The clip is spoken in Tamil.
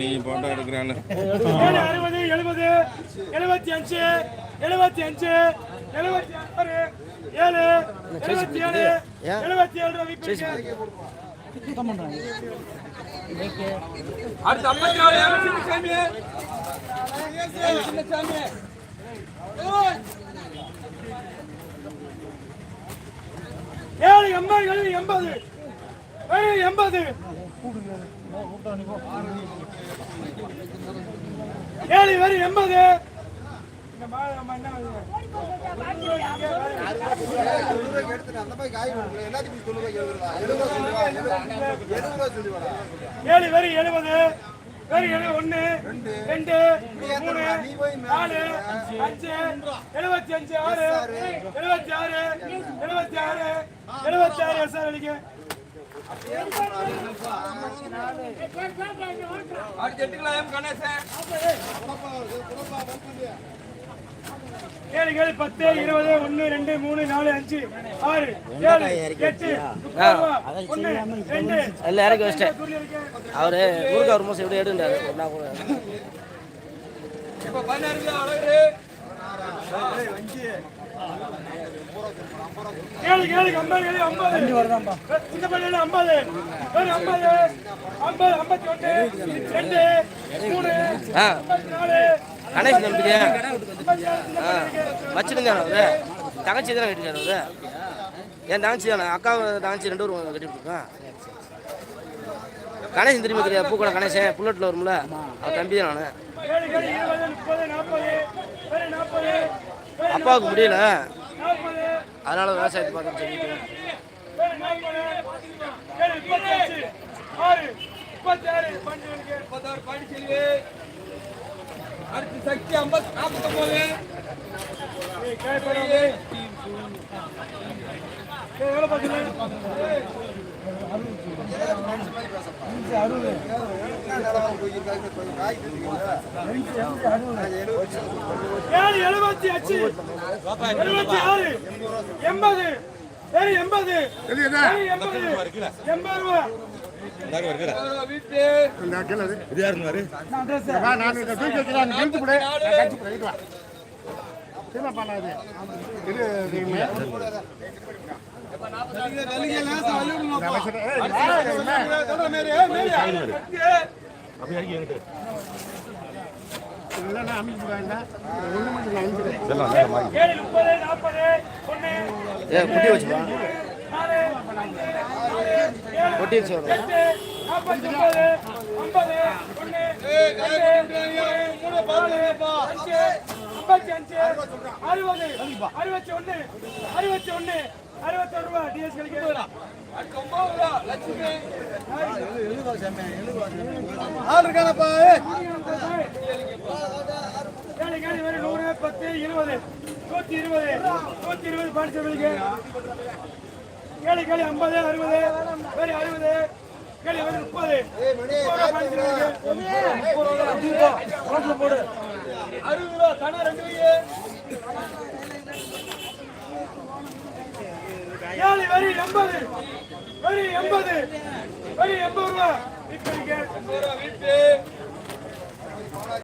நீ போட்டோ எடுக்கிறாள் 60 70 75 75 76 7 77 77 வீட்டுக்கு அடுத்து 54 சாமி சின்ன சாமி 7 80 80 80 ஏழு வரி 80 ஏழு வரி 70 வரி 1 2 3 4 5 75 6 76 76 76 சார் அடிக்க ஏழு 10 20 1 2 3 4 5 6 7 8 எல்லாம் இறக்கி வச்சிட்டேன். அவரு ஊருக்கு ஒரு மாசம் எப்படி எடுண்டாரு ஏழு 50 இந்த பள்ளியில 50 50 51 2 3 54 கணேஷ் நம்பிக்கையா வச்சிருங்க. அவரு தங்கச்சி தானே கட்டிருக்காரு. அவரு என் தங்கச்சி தானே, அக்காவை தங்கச்சி 2 பேரும் கட்டி கொடுத்துருக்கான். கணேசன் திரும்பி தெரியாது, பூக்கடை கணேசன் புல்லட்டில் வரும்ல, அவர் தம்பி தான் நான். அப்பாவுக்கு முடியல, அதனால விவசாயத்தை பார்க்க சொல்லிட்டு அடுத்து சக்தி 49 குட்டி வச்சுப்பா கொட்டி வச்சு 61 ரூபாய் டிஎஸ் கழிக்க ஆள் இருக்கானப்பா 100 10 20 120 பாடிச்சவங்களுக்கு கேளு 50 60 வேற 60 கேளு 30 போடு 60 தானா 2 ஏழு வரி 80 வரி 80 ரூபாய் வீட்டு